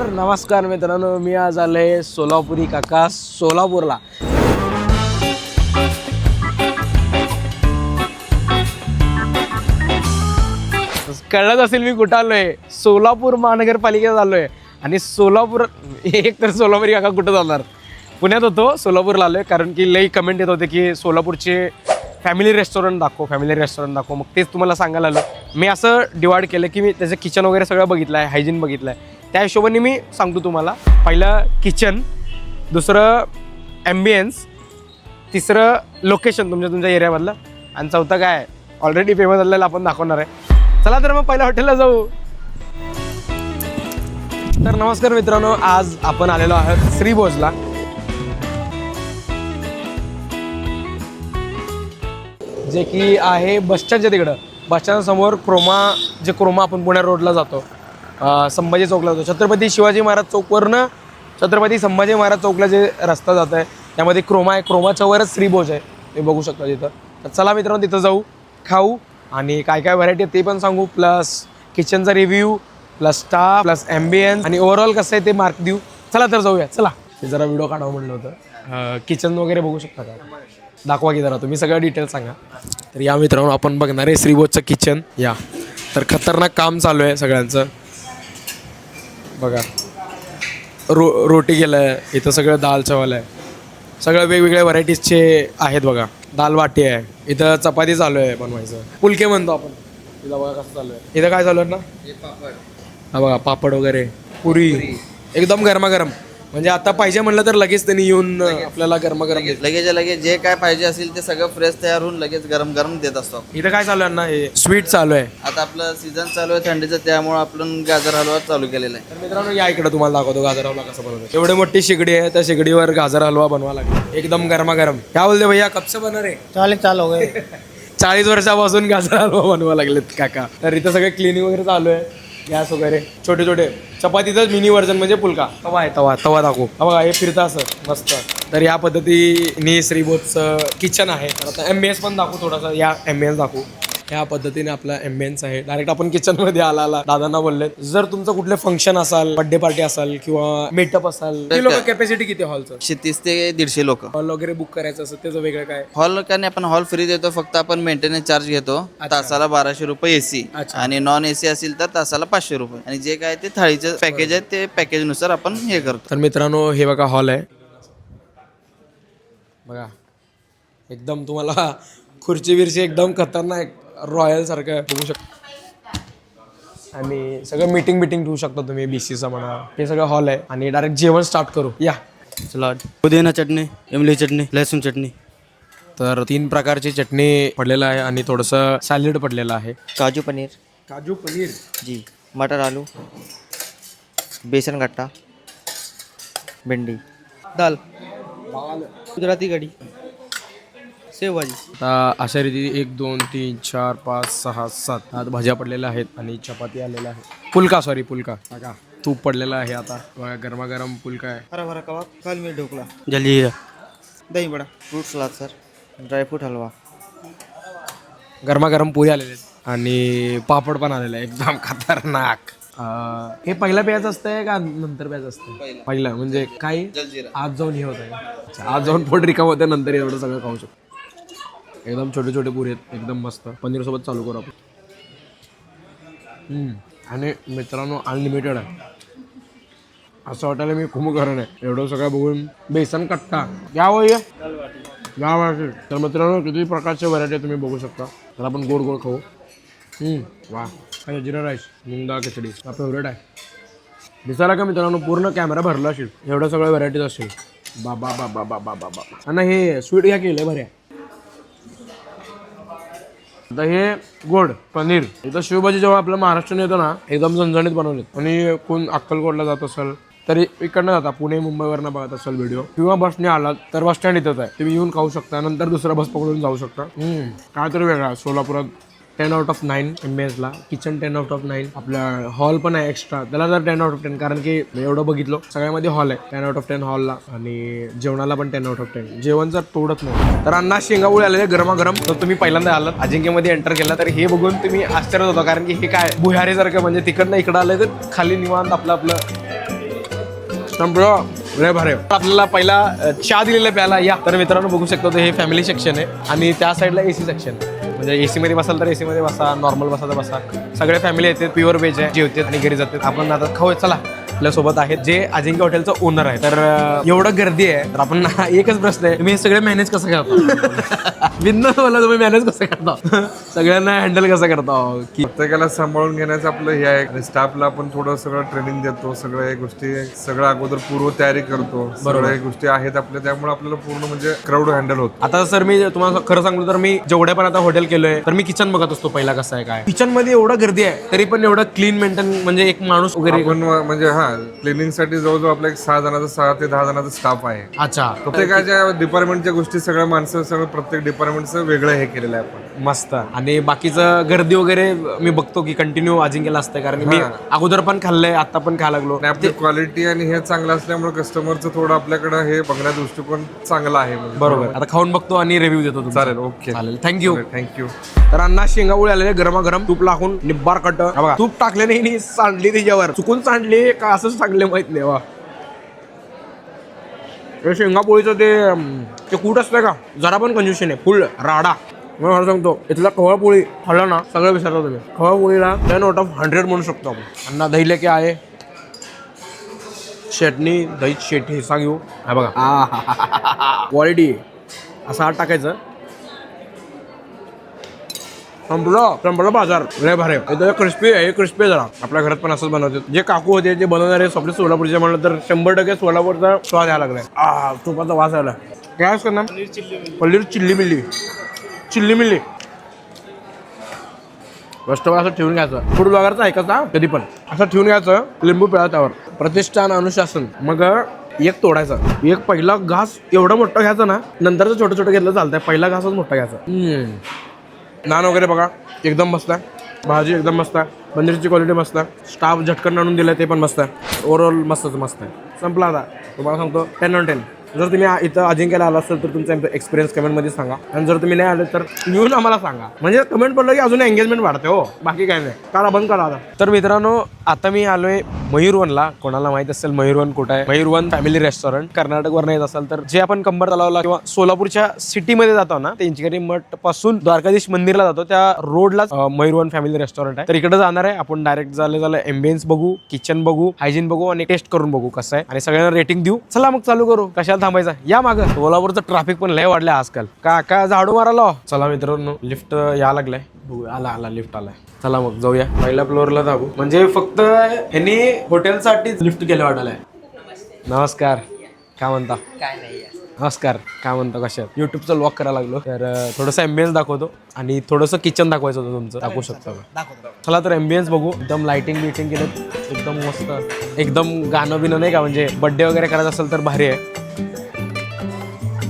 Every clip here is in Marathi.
नमस्कार मित्रांनो, मी आज आलोय सोलापुरी काका सोलापूरला. कळत असेल मी कुठं आलोय. सोलापूर महानगरपालिकेत आलोय. आणि सोलापूर एक तर सोलापुरी काका कुठं जाणार, पुण्यात होतो, सोलापूरला आलोय. कारण की लई कमेंट येत होते की सोलापूरचे फॅमिली रेस्टॉरंट दाखव. मग तेच तुम्हाला सांगायला आलो. मी असं डिवाइड केलं की मी त्याचं किचन वगैरे सगळं बघितलं आहे, हायजीन बघितलं आहे. त्या हिशोबाने मी सांगतो तुम्हाला. पहिलं किचन, दुसरं ॲम्बियन्स, तिसरं लोकेशन तुमच्या एरियामधलं, आणि चौथं काय ऑलरेडी फेमस झालेलं आपण दाखवणार आहे. चला तर मग पहिल्या हॉटेलला जाऊ. तर नमस्कार मित्रांनो, आज आपण आलेलो आहोत श्रीभोजला. जे की आहे बसस्टँडच्या तिकडं. बसस्टँड समोर क्रोमा आपण पुण्या रोडला जातो, संभाजी चौकला जातो. छत्रपती शिवाजी महाराज चौकवरनं छत्रपती संभाजी महाराज चौकला जे रस्ता जात आहे त्यामध्ये क्रोमा आहे. क्रोमाच्या वरच श्रीभोज आहे, ते बघू शकता तिथं. तर चला मित्रांनो, तिथं जाऊ, खाऊ आणि काय काय व्हरायटी आहे ते पण सांगू, प्लस किचनचा review, plus staff, plus ambience आणि ओव्हरऑल कसं आहे ते मार्क देऊ. चला तर जाऊया. चला, ते जरा व्हिडिओ काढावं म्हणलं होतं. किचन वगैरे बघू शकता का, दाखवा की जरा, तुम्ही सगळं डिटेल सांगा. तर या मित्रांनो, आपण बघणार आहे श्रीभोजचं किचन. या तर खतरनाक काम चालू आहे सगळ्यांचं. बघा, रोटी केलं आहे इथं, सगळं दाल चावल आहे, सगळं वेगवेगळ्या व्हरायटीजचे आहेत. बघा, दाल वाटी आहे इथं, चपाती चालू आहे बनवायचं, पुलके म्हणतो आपण. इथं बघा कसं चालू आहे. इथं काय चालू आहे ना, हा बघा, पापड वगैरे, पुरी एकदम गरमागरम. म्हणजे आता पाहिजे म्हणलं तर लगेच त्यांनी येऊन आपल्याला गरमागरम लगेच जे काय पाहिजे असेल ते सगळं फ्रेश तयार होऊन लगेच गरम गरम देत असतो. इथं काय चालू आहे ना, हे स्वीट चालू आहे. आता आपलं सीझन चालू आहे थंडीचं, त्यामुळे आपण गाजर हलवा चालू केलेला आहे. तर मित्रांनो, या इकडे तुम्हाला दाखवतो गाजर हलवा कसा बनवतो. एवढी मोठी शेगडी आहे, त्या शेगडीवर गाजर हलवा बनवा लागेल एकदम गरमागरम. क्या बोलते भैया, कब से बना रे? चालू हो गए. 40 वर्षापासून गाजर हलवा बनवा लागलेत काका. तर इथं सगळं क्लिनिंग वगैरे चालू आहे. गॅस वगैरे छोटे चपातीचं मिनी व्हर्जन म्हणजे पुलका. तवा आहे, तवा दाखवू. बघा, हे फिरतं असं मस्त. तर या पद्धतीने श्रीभोजचं किचन आहे. तर आता ॲम्बियन्स पण दाखवू थोडासा. या ॲम्बियन्स दाखवू. ह्या पद्धतीने आपला ॲम्बियन्स आहे. डायरेक्ट आपण किचनमध्ये आला. दादांना बोलले, जर तुमचं कुठले फंक्शन असाल, बर्थडे पार्टी असाल किंवा मेटअप असाल, लोक कॅपॅसिटी किती हॉलचं? 130 ते 150 लोक. हॉल वगैरे बुक करायचं असं त्याचं वेगळं काय? हॉल का नाही, आपण हॉल फ्री देतो, फक्त आपण मेंटेनन्स चार्ज घेतो. तासाला 1200 रुपये एसी, आणि नॉन एसी असेल तर तासाला 500 रुपये. आणि जे काय ते थाळीचं पॅकेज आहे ते पॅकेज नुसार आपण हे करतो. तर मित्रांनो, हे बघा हॉल आहे. बघा, एकदम तुम्हाला खुर्ची बिरची एकदम खतरनाक रॉयल सारखं बघू शकता. आणि सगळं मीटिंग ठेवू शकता तुम्ही, BCचा म्हणा. हे सगळं हॉल आहे. आणि डायरेक्ट जेवण स्टार्ट करू. या सलाद, पुदीना चटणी, इमली चटणी, लहसुन चटणी. तर 3 प्रकारची चटणी पडलेलं आहे आणि थोडंसं सॅलड पडलेलं आहे. काजू पनीर जी, मटर आलू, बेसन गट्टा, भिंडी, दाल, गुजराती कढी, सेव भाजी. आता अशा रीती 1 2 3 4 5 6 7 8 भाज्या पडलेल्या आहेत आणि चपाती आलेला आहे. पुलका बघा, तूप पडलेलं आहे. आता बघा, गरमागरम पुलका आहे. हरा भरा कबाब, काल मिर्च ढोकला, जलीरा, दही बडा, फ्रूट सलाद सर, ड्रायफ्रूट हलवा, गरमागरम पुरी आलेले आहेत आणि पापड पण आलेला आहे एकदम खतरनाक. हे पहिला प्यायचं असतंय का नंतर प्यायचं असतं? पहिलं म्हणजे काय, आज जाऊन हे होत आहे, आज जाऊन पोट रिकाम होतं, नंतर एवढं सगळं खाऊ शकतो. एकदम छोटे पुरी आहेत, एकदम मस्त. पनीर सोबत चालू करू आपण. आणि मित्रांनो, अनलिमिटेड आहे असं वाटायला मी खूप गरम आहे एवढं सगळं बघून. बेसन कट्टा या तर मित्रांनो, किती प्रकारचे व्हरायटी तुम्ही बघू शकता. तर आपण गोड खाऊ. वा, काय जिरा राईस, मूग डाळ खिचडी हा फेवरेट आहे. दिसायला का मित्रांनो पूर्ण कॅमेरा भरला असेल, एवढं सगळं व्हरायटीज असेल. बाबा. आणि हे स्वीट घ्या केलं बऱ्या. आता हे गोड पनीर. इथं शिवभाजी जेव्हा आपल्या महाराष्ट्राने येतो ना, एकदम झणझणीत बनवलेत. आणि कोण अक्कलकोटला जात असेल तरी इकडनं जाता, पुणे मुंबईवरनं बघत असेल व्हिडिओ, किंवा बसने आलात तर बस स्टँड इथंच आहे, तुम्ही येऊन खाऊ शकता. नंतर दुसरा बस पकडून जाऊ शकता. काय तर वेगळा सोलापुरात. 10 out of 9 MBSला. Kitchen 10 out of 9. आपला हॉल पण आहे एक्स्ट्रा, त्याला जर 10 out of 10, कारण की एवढं बघितलं सगळ्यामध्ये हॉल आहे. 10 out of 10 हॉलला. आणि जेवणाला पण 10 out of 10. जेवण जर तोडत नाही तर अण्णा शेंगापोळी आलेले गरमागरम. तर तुम्ही पहिल्यांदा आलात, अजिंक्यमध्ये एंटर केला तर हे बघून तुम्ही आश्चर्य होता, कारण की हे काय भुयारीसारखं, म्हणजे तिकडनं इकडं आलं तर खाली निवांत आपलं संपलं लय भारी. आपल्याला पहिला चहा दिलेला प्यायला या. तर मित्रांनो बघू शकतो हे फॅमिली सेक्शन आहे आणि त्या साईडला एसी सेक्शन. म्हणजे एसी मध्ये बसाल तर एसी मध्ये बसा, नॉर्मल बसा तर बसा. सगळे फॅमिली येतात, प्युअर व्हेज आहे, जेवतात आणि घरी जातात. आपण आता खाऊ. चला आपल्यासोबत आहेत जे अजिंक्य हॉटेलचं ओनर आहे. तर एवढं गर्दी आहे तर आपण एकच प्रश्न आहे, तुम्ही हे सगळे मॅनेज कसं करता? बिंद मला तुम्ही मॅनेज कसं करता? सगळ्यांना हँडल कसं करता की प्रत्येकाला सांभाळून घेण्याचं आपलं हे आहे. आणि स्टाफला आपण थोडं सगळं ट्रेनिंग देतो, सगळ्या गोष्टी सगळं अगोदर पूर्व तयारी करतो. सगळ्या गोष्टी आहेत आपल्या, त्यामुळे आपल्याला पूर्ण म्हणजे क्राऊड हँडल होत. आता सर मी तुम्हाला खरं सांगतो तर मी जेवढ्या पण आता हॉटेल केलोय तर मी किचन बघत असतो पहिला कसं आहे काय. किचन मध्ये एवढं गर्दी आहे तरी पण एवढं क्लीन मेंटेन, म्हणजे एक माणूस वगैरे. आपण म्हणजे क्लिनिंग साठी जवळजवळ आपल्या 6 ते 10 जणांचा स्टाफ आहे. अच्छा, प्रत्येकाच्या डिपार्टमेंटच्या गोष्टी सगळ्या माणसं सगळं प्रत्येक डिपार्टमेंटचं वेगळं हे केलेलं आहे आपण. मस्त. आणि बाकीचं गर्दी वगैरे मी बघतो की कंटिन्यू अजिंक्यला असतं, कारण मी अगोदर पण खाल्लंय, आता पण खायला लागलो. आणि आपली क्वालिटी आणि हे चांगलं असल्यामुळे कस्टमरचं थोडं आपल्याकडे हे बघण्या दृष्टिकोन चांगला आहे. बरोबर. आता खाऊन बघतो आणि रिव्ह्यू देतो तुमचा. चालेल, ओके चालेल, थँक्यू. थँक्यू. तर अण्णा शेंगावळी आलेले गरमागरम तूप लागून निब्बार कट. बघा तूप टाकले नाही, सांडली त्याच्यावर. चुकून सांडली का असंच सांगले माहित नाही. वा, शेंगापोळीचं ते कूट असतं का, जरा पण कंज्युशन आहे, फुल राडा. मी मला सांगतो इथला खवापोळी खाल्ला ना सगळं विसरतो तुम्ही. खवापोळीला 10 out of 100 म्हणू शकतो आपण. अण्णा दही लेके आहे, चटणी दही शेटी सांग घेऊ. हा बघा क्वालिटी. असं हात टाकायचं. संपलं बाजार. लय भारी. इथं क्रिस्पी आहे, क्रिस्पी आहे जरा. आपल्या घरात पण असंच बनवतात. जे काकू होते ते बनवणारे आपले सोलापूरचे म्हणलं तर 100% सोलापूरचा स्वाद यायला लागलाय. तुपाचा वास आला. काय असं ना, पनीर चिल्ली मिल्ली मस्त. असं ठेवून घ्यायचं. फूड ब्लॉगरचं ऐकायचा कधी पण असं ठेवून घ्यायचं, लिंबू पिळा त्यावर. प्रतिष्ठान अनुशासन. मग एक तोडायचा, एक पहिला घास एवढा मोठा घ्यायचा ना, नंतरचं छोटं छोटं घेतलं चालतंय, पहिला घासच मोठा घ्यायचा. नान वगैरे बघा एकदम मस्त आहे, भाजी एकदम मस्त आहे, पनीरची क्वालिटी मस्त आहे, स्टाफ झटकन आणून दिलं ते पण मस्त आहे. ओव्हरऑल मस्त आहे. संपला आता. तुम्हाला सांगतो 10 on 10. जर तुम्ही इथं अजिंक्यला आला असेल तर तुमचा एक्सपिरियन्स कमेंटमध्ये सांगा. आणि जर तुम्ही नाही आले तर येऊन आम्हाला सांगा, म्हणजे कमेंट पडलं की अजून एंगेजमेंट वाढते. हो, बाकी काय नाही. काढा, बंद करा आता. तर मित्रांनो आता मी आलोय मयूरवनला. कोणाला माहित असेल मयूरवन कुठं आहे? Mayurvan family restaurant. कर्नाटकवर नाही असेल तर जे आपण कंबर तलावला किंवा सोलापूरच्या सिटीमध्ये जातो ना, ते इंचकरी मठ पासून द्वारकाधीश मंदिरला जातो त्या रोडलाच मयूरवन फॅमिली रेस्टॉरंट आहे. तर इकडे जाणार आहे आपण. डायरेक्ट झालं एम्बियन्स बघू, किचन बघू, हायजीन बघू आणि टेस्ट करून बघू कसं आहे आणि सगळ्यांना रेटिंग देऊ. चला मग चालू करू. कशाला थांबायचा, या मागं. सोलापूरचं ट्रॅफिक पण लय वाढलंय आजकाल. का झाडू मारायला. चला मित्रांनो लिफ्ट या लागलाय. आला लिफ्ट आलाय. चला मग जाऊया. पहिल्या फ्लोअरला जाऊ. म्हणजे फक्त ह्यांनी हॉटेलसाठीच लिफ्ट केलं वाटायलाय. नमस्कार, काय म्हणता? काय नाही. नमस्कार, काय म्हणता? कशात? युट्यूबचं व्लॉग करायला लागलो तर थोडंसं एम्बियन्स दाखवतो आणि थोडंसं किचन दाखवायचं होतं तुमचं. दाखवू शकता का? चला तर एम्बियन्स बघू. एकदम लाइटिंग बिटिंग केलं एकदम मस्त. एकदम गाणं बिणं नाही का, म्हणजे बड्डे वगैरे करायचं असेल तर भारी आहे.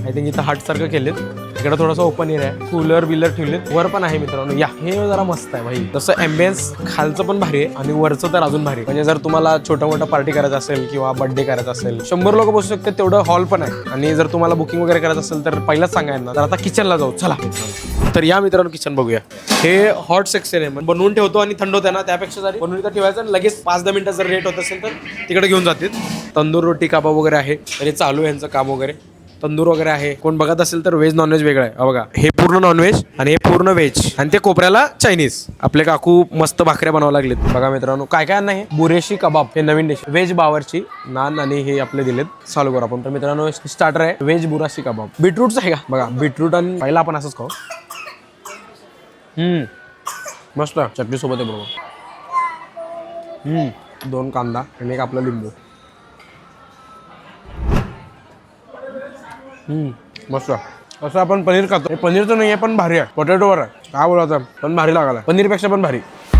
आय थिंक इथं हार्टसारखं केलेत. इकडे थोडंसं ओपन एरिया आहे, कूलर बिलर ठेवलेत. वर पण आहे मित्रांनो, या. हे जरा मस्त आहे भाई. तसं एम्बियन्स खालचं पण भारी आहे आणि वरचं तर अजून भारी. म्हणजे जर तुम्हाला छोटं मोठं पार्टी करायचं असेल किंवा बर्थडे करायचा असेल, 100 लोक बसू शकतात तेवढं हॉल पण आहे. आणि जर तुम्हाला बुकिंग वगैरे करायचं असेल तर पहिलाच सांगायला. तर आता किचनला जाऊ. चला तर या मित्रांनो किचन बघूया. हे हॉट सेक्शन आहे, म्हणजे बनवून ठेवतो आणि थंड होतं ना, त्यापेक्षा जरी बनवून इथं ठेवायचं आणि लगेच 5-10 मिनिटं जर रेट होत असेल तर तिकडे घेऊन जातील. तंदूर रोटी काबाब वगैरे आहे, तरी चालू आहे यांचं काम वगैरे. तंदूर वगैरे आहे. कोण बघत असेल तर व्हेज नॉनव्हेज वेगळं आहे. बघा हे पूर्ण नॉनव्हेज आणि हे पूर्ण व्हेज आणि ते कोपऱ्याला चायनीज. आपले काकू मस्त भाकऱ्या बनवावं लागलेत. बघा मित्रांनो काय काय नाही. बुरेशी कबाब हे नवीन डिश. व्हेज बावरची नान आणि हे आपले दिलेत. चालू करू आपण. तर मित्रांनो स्टार्टर आहे व्हेज बुराशी कबाब. बीटरूटचं आहे का? बघा बीटरूट आणि पहिला आपण असंच खाऊ. मस्त चटणी सोबत आहे बरोबर. 2 कांदा आणि एक आपला लिंबू. मस्त. असं आपण पनीर खातो. हे पनीरचं नाही आहे पण भारी आहे. पोटॅटोवर आहे. काय बोलायचं पण भारी लागला. पनीरपेक्षा पण भारी.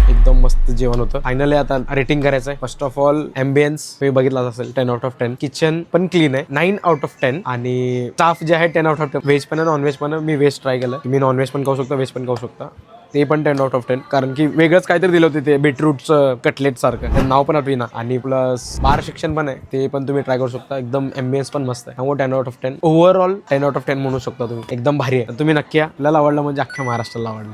एकदम मस्त जेवण होतं. फायनली आता रेटिंग करायचं आहे. फर्स्ट ऑफ ऑल एम्बियन्स तुम्ही बघितलाच असेल 10 out of 10. किचन पण क्लीन आहे 9 out of 10. आणि स्टाफ जे आहे 10 out of 10. व्हेज पण आहे नॉनव्हेज पण. मी व्हेज ट्राय केलं. मी नॉनव्हेज पण खाऊ शकतो, व्हेज पण खाऊ शकता. ते पण 10 out of 10. कारण की वेगळंच काहीतरी दिलं होतं ते बीटरूटचं कटलेट सारखं. ते नाव पण आठवेना. आणि प्लस बार सेक्शन पण आहे, ते पण तुम्ही ट्राय करू शकता. एकदम एम्बियन्स पण मस्त आहे. त्यामुळे 10 out of 10. Overall 10 out of 10 म्हणू शकता तुम्ही. एकदम भारी आहे. तुम्ही नक्की या. आपल्याला आवडलं म्हणजे अख्ख्या महाराष्ट्राला आवडलं.